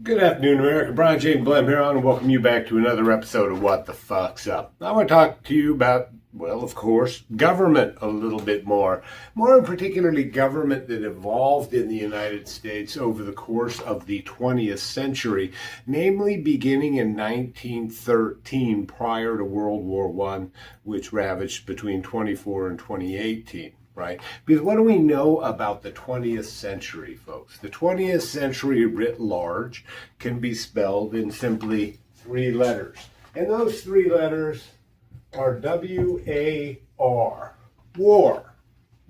Good afternoon, America. Brian James Blem here on and welcome you back to another episode of What the Fuck's Up. I want to talk to you about, well, of course, government a little bit more. More particularly government that evolved in the United States over the course of the 20th century, namely beginning in 1913 prior to World War I, which ravaged between 24 and 2018. Right? Because what do we know about the 20th century, folks? The 20th century writ large can be spelled in simply three letters. And those three letters are W-A-R. War.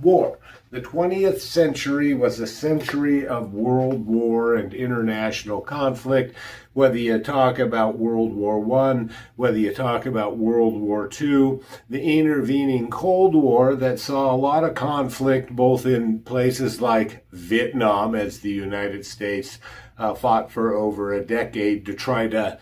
War. The 20th century was a century of world war and international conflict. Whether you talk about World War I, whether you talk about World War II, the intervening Cold War that saw a lot of conflict both in places like Vietnam, as the United States fought for over a decade to try to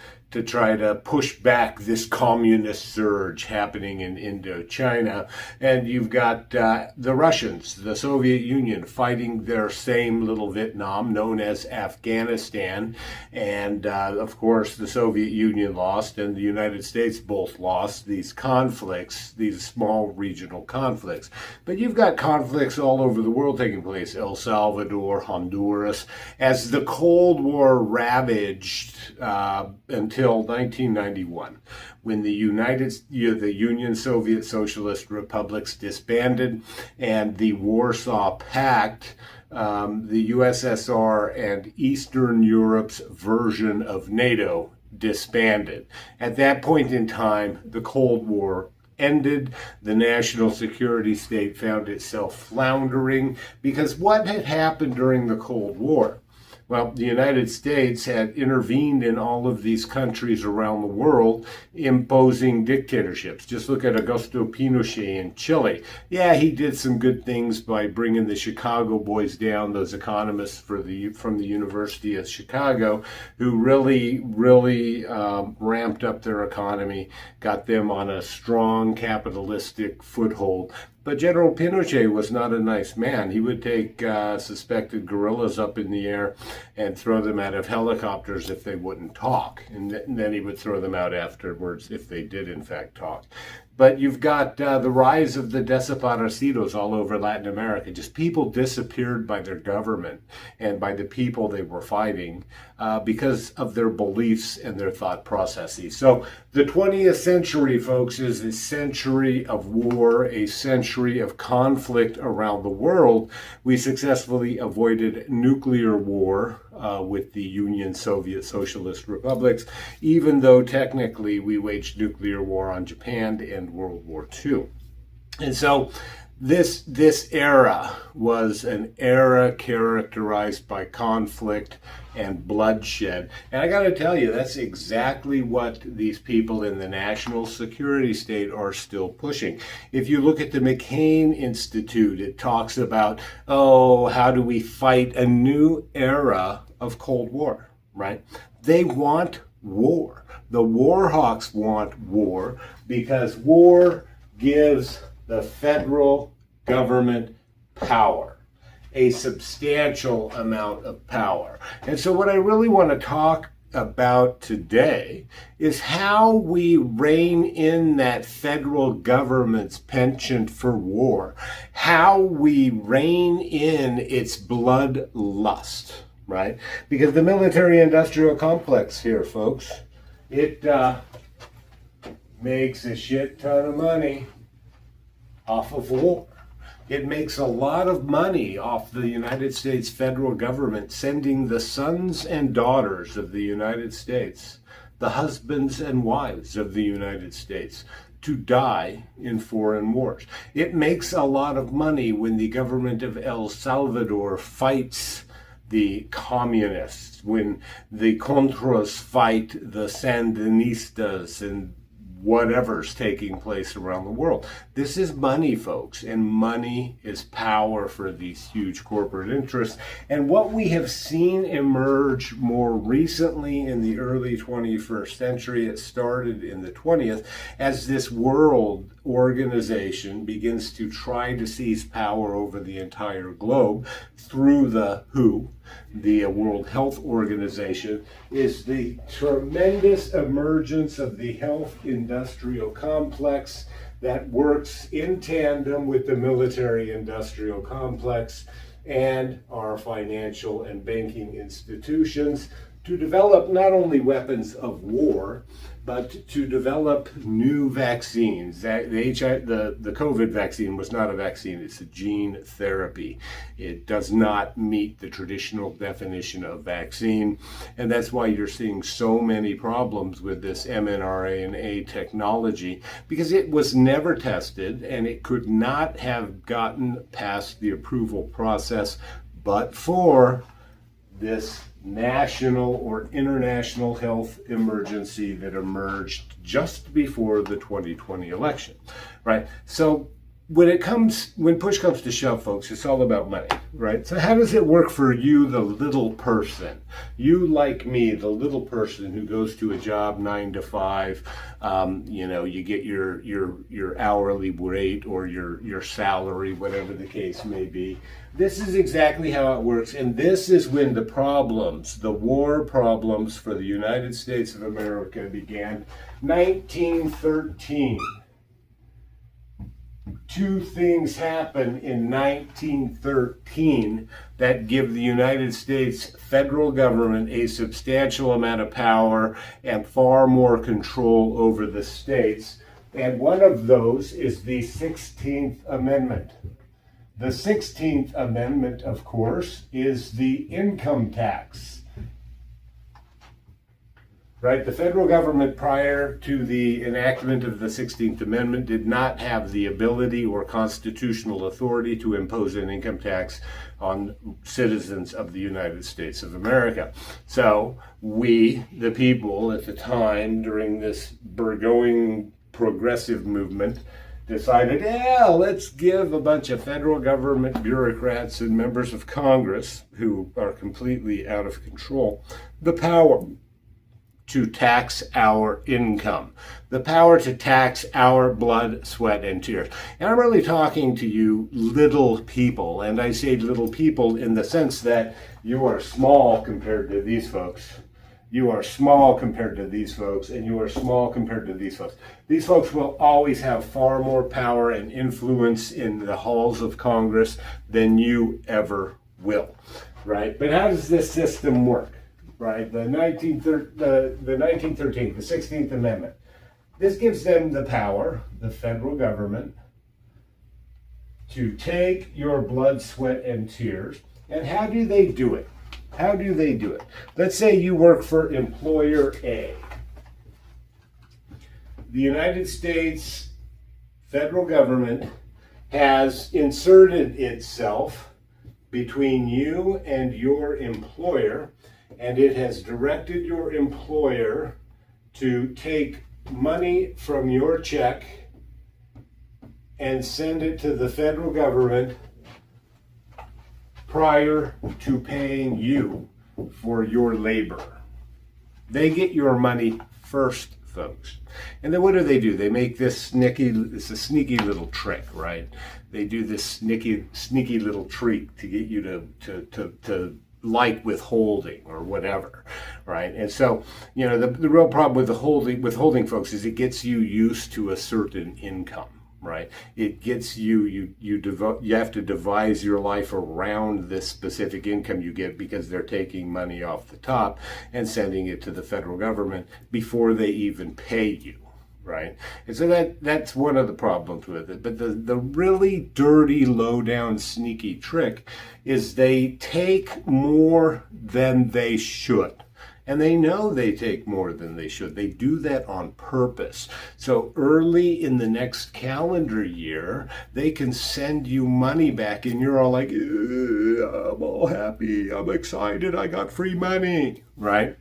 push back this communist surge happening in Indochina. And you've got the Russians, the Soviet Union, fighting their same little Vietnam known as Afghanistan. And of course, the Soviet Union lost and the United States both lost these conflicts, these small regional conflicts. But you've got conflicts all over the world taking place, El Salvador, Honduras, as the Cold War ravaged until 1991, when the Union Soviet Socialist Republics disbanded and the Warsaw Pact, the USSR and Eastern Europe's version of NATO, disbanded. At that point in time, the Cold War ended. The national security state found itself floundering because what had happened during the Cold War? Well, the United States had intervened in all of these countries around the world, imposing dictatorships. Just look at Augusto Pinochet in Chile. Yeah, he did some good things by bringing the Chicago boys down, those economists from the University of Chicago, who really ramped up their economy, got them on a strong capitalistic foothold. But General Pinochet was not a nice man. He would take suspected guerrillas up in the air and throw them out of helicopters if they wouldn't talk. And then he would throw them out afterwards if they did, in fact, talk. But you've got the rise of the desaparecidos all over Latin America. Just people disappeared by their government and by the people they were fighting because of their beliefs and their thought processes. So the 20th century, folks, is a century of war, a century of conflict around the world. We successfully avoided nuclear war with the Union Soviet Socialist Republics, even though technically we waged nuclear war on Japan and World War II. And so this era was an era characterized by conflict and bloodshed. And I got to tell you, that's exactly what these people in the national security state are still pushing. If you look at the McCain Institute, it talks about, how do we fight a new era of Cold War, right? They want war. The war hawks want war because war gives the federal government power, a substantial amount of power. And so what I really want to talk about today is how we rein in that federal government's penchant for war, how we rein in its bloodlust, right? Because the military-industrial complex here, folks, it makes a shit ton of money off of war. It makes a lot of money off the United States federal government sending the sons and daughters of the United States, the husbands and wives of the United States, to die in foreign wars. It makes a lot of money when the government of El Salvador fights the communists, when the Contras fight the Sandinistas and whatever's taking place around the world. This is money, folks, and money is power for these huge corporate interests. And what we have seen emerge more recently in the early 21st century, it started in the 20th, as this world organization begins to try to seize power over the entire globe through the WHO, the World Health Organization, is the tremendous emergence of the health industrial complex that works in tandem with the military industrial complex and our financial and banking institutions to develop not only weapons of war, but to develop new vaccines. The COVID vaccine was not a vaccine, it's a gene therapy. It does not meet the traditional definition of vaccine, and that's why you're seeing so many problems with this mRNA technology, because it was never tested and it could not have gotten past the approval process but for this national or international health emergency that emerged just before the 2020 election, right? So when push comes to shove, folks, it's all about money, right? So how does it work for you, the little person? You, like me, the little person who goes to a job 9 to 5, you get your hourly rate or your salary, whatever the case may be. This is exactly how it works, and this is when the war problems for the United States of America began. 1913. Two things happen in 1913 that give the United States federal government a substantial amount of power and far more control over the states. And one of those is the 16th Amendment. The 16th Amendment, of course, is the income tax. Right? The federal government, prior to the enactment of the 16th Amendment, did not have the ability or constitutional authority to impose an income tax on citizens of the United States of America. So we, the people at the time, during this burgeoning progressive movement, decided, let's give a bunch of federal government bureaucrats and members of Congress, who are completely out of control, the power to tax our income, the power to tax our blood, sweat, and tears. And I'm really talking to you little people, and I say little people in the sense that you are small compared to these folks. You are small compared to these folks, and you are small compared to these folks. These folks will always have far more power and influence in the halls of Congress than you ever will, right? But how does this system work, right? The 1913, the 16th Amendment. This gives them the power, the federal government, to take your blood, sweat, and tears. And how do they do it? How do they do it? Let's say you work for employer A. The United States federal government has inserted itself between you and your employer, and it has directed your employer to take money from your check and send it to the federal government prior to paying you for your labor. They get your money first, folks. And then what do? They make it's a sneaky little trick, right? They do this sneaky little trick to get you to like withholding or whatever, right? And so, the real problem with withholding, folks, is it gets you used to a certain income. Right, it gets you have to devise your life around this specific income you get, because they're taking money off the top and sending it to the federal government before they even pay you, right? And so that's one of the problems with it. But the really dirty, low down, sneaky trick is they take more than they should. And they know they take more than they should. They do that on purpose. So early in the next calendar year, they can send you money back, and you're all like, I'm all happy, I'm excited, I got free money, right?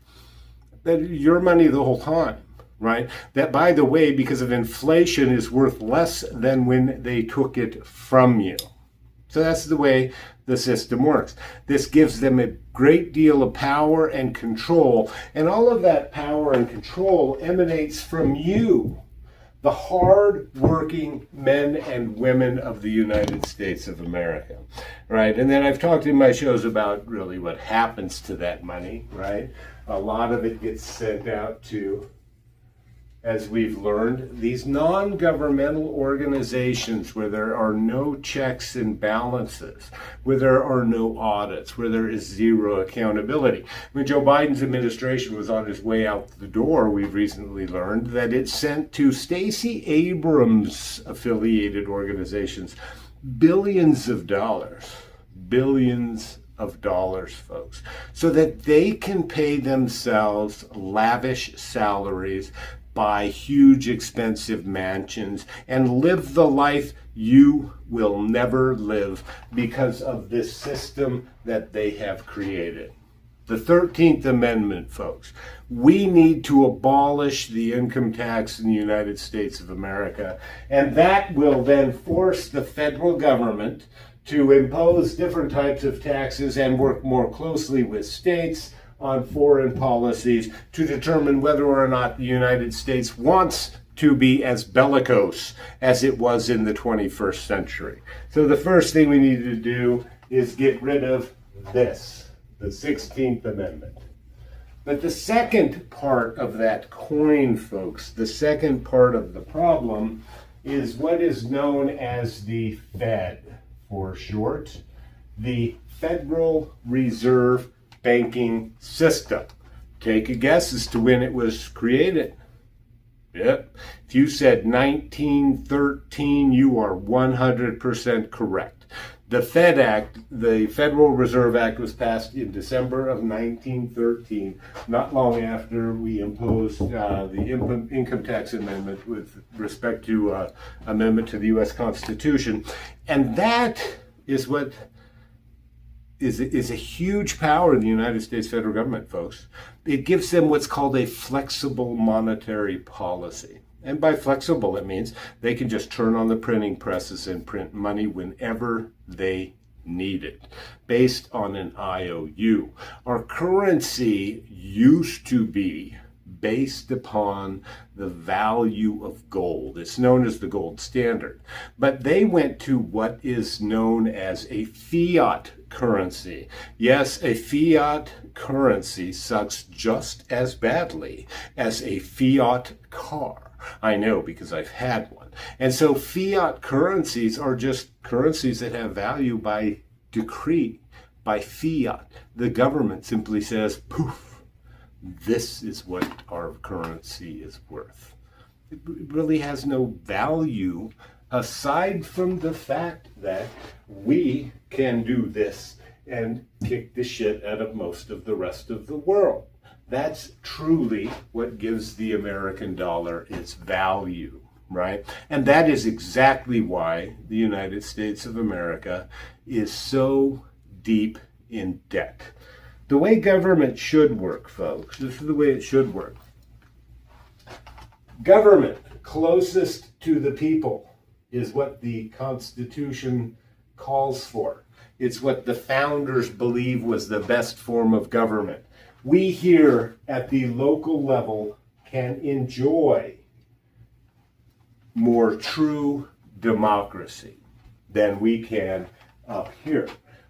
That your money the whole time, right? That, by the way, because of inflation, is worth less than when they took it from you. So that's the way the system works. This gives them a great deal of power and control, and all of that power and control emanates from you, the hard-working men and women of the United States of America, right? And then I've talked in my shows about really what happens to that money, right? A lot of it gets sent out to, as we've learned, these non-governmental organizations where there are no checks and balances, where there are no audits, where there is zero accountability. When Joe Biden's administration was on its way out the door, we've recently learned that it sent to Stacey Abrams affiliated organizations billions of dollars, folks, so that they can pay themselves lavish salaries, buy huge expensive mansions, and live the life you will never live because of this system that they have created. The 13th Amendment, folks. We need to abolish the income tax in the United States of America, and that will then force the federal government to impose different types of taxes and work more closely with states on foreign policies to determine whether or not the United States wants to be as bellicose as it was in the 21st century. So the first thing we need to do is get rid of this, the 16th Amendment. But the second part of that coin, folks, the second part of the problem is what is known as the Fed, for short, the Federal Reserve banking system. Take a guess as to when it was created. Yep. If you said 1913, you are 100% correct. The Federal Reserve Act, was passed in December of 1913, not long after we imposed the income tax amendment with respect to amendment to the U.S. Constitution. And that is what is a huge power in the United States federal government, folks. It gives them what's called a flexible monetary policy. And by flexible, it means they can just turn on the printing presses and print money whenever they need it, based on an IOU. Our currency used to be based upon the value of gold. It's known as the gold standard. But they went to what is known as a fiat currency. Yes, a fiat currency sucks just as badly as a fiat car. I know, because I've had one. And so fiat currencies are just currencies that have value by decree, by fiat. The government simply says, poof, this is what our currency is worth. It really has no value aside from the fact that we can do this and kick the shit out of most of the rest of the world. That's truly what gives the American dollar its value, right? And that is exactly why the United States of America is so deep in debt. The way government should work, folks, this is the way it should work. Government closest to the people is what the Constitution calls for. It's what the founders believe was the best form of government. We here at the local level can enjoy more true democracy than we can up here.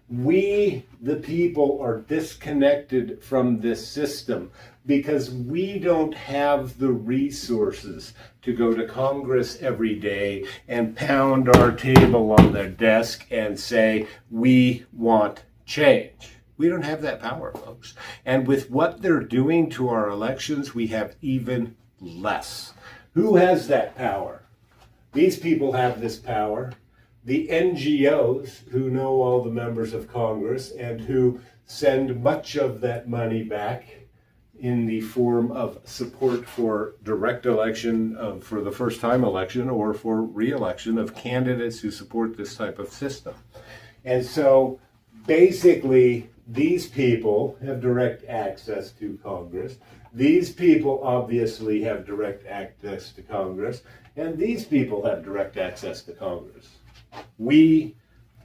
We, the people, are disconnected from this system because we don't have the resources to go to Congress every day and pound our table on their desk and say, we want change. We don't have that power, folks. And with what they're doing to our elections, we have even less. Who has that power? These people have this power. The NGOs, who know all the members of Congress and who send much of that money back in the form of support for direct election, for the first time election, or for re-election of candidates who support this type of system. And so basically, these people have direct access to Congress. These people obviously have direct access to Congress. And these people have direct access to Congress. We,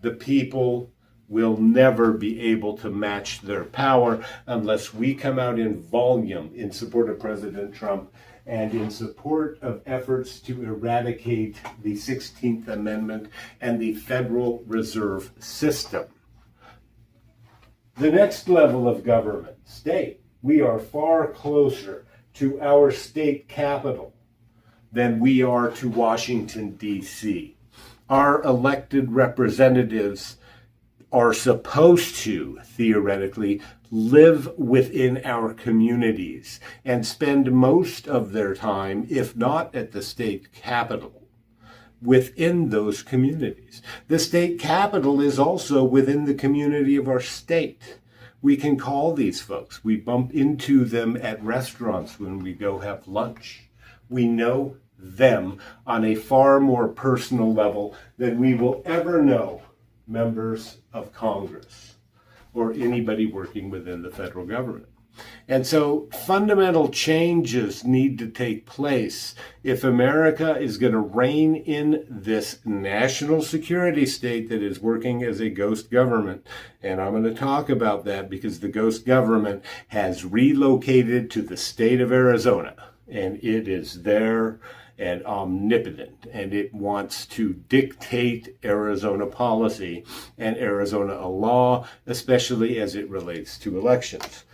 the people, will never be able to match their power unless we come out in volume in support of President Trump and in support of efforts to eradicate the 16th Amendment and the Federal Reserve System. The next level of government, state. We are far closer to our state capital than we are to Washington, D.C. Our elected representatives are supposed to, theoretically, live within our communities and spend most of their time, if not at the state capitol, within those communities. The state capitol is also within the community of our state. We can call these folks. We bump into them at restaurants when we go have lunch. We know them on a far more personal level than we will ever know members of Congress or anybody working within the federal government. And so fundamental changes need to take place if America is going to rein in this national security state that is working as a ghost government. And I'm going to talk about that because the ghost government has relocated to the state of Arizona, and it is there and omnipotent, and it wants to dictate Arizona policy and Arizona law, especially as it relates to elections.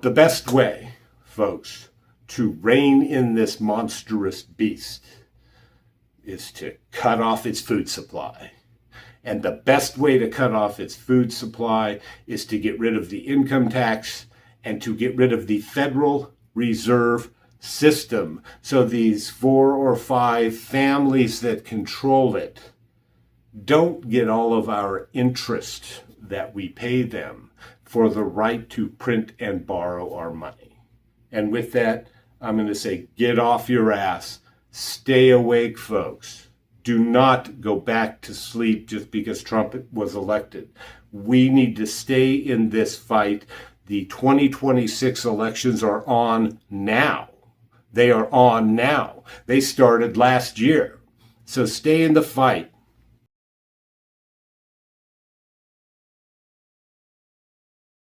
The best way, folks, to rein in this monstrous beast is to cut off its food supply. And the best way to cut off its food supply is to get rid of the income tax and to get rid of the Federal Reserve System, so these 4 or 5 families that control it don't get all of our interest that we pay them for the right to print and borrow our money. And with that, I'm going to say, get off your ass. Stay awake, folks. Do not go back to sleep just because Trump was elected. We need to stay in this fight. The 2026 elections are on now. They are on now. They started last year. So stay in the fight.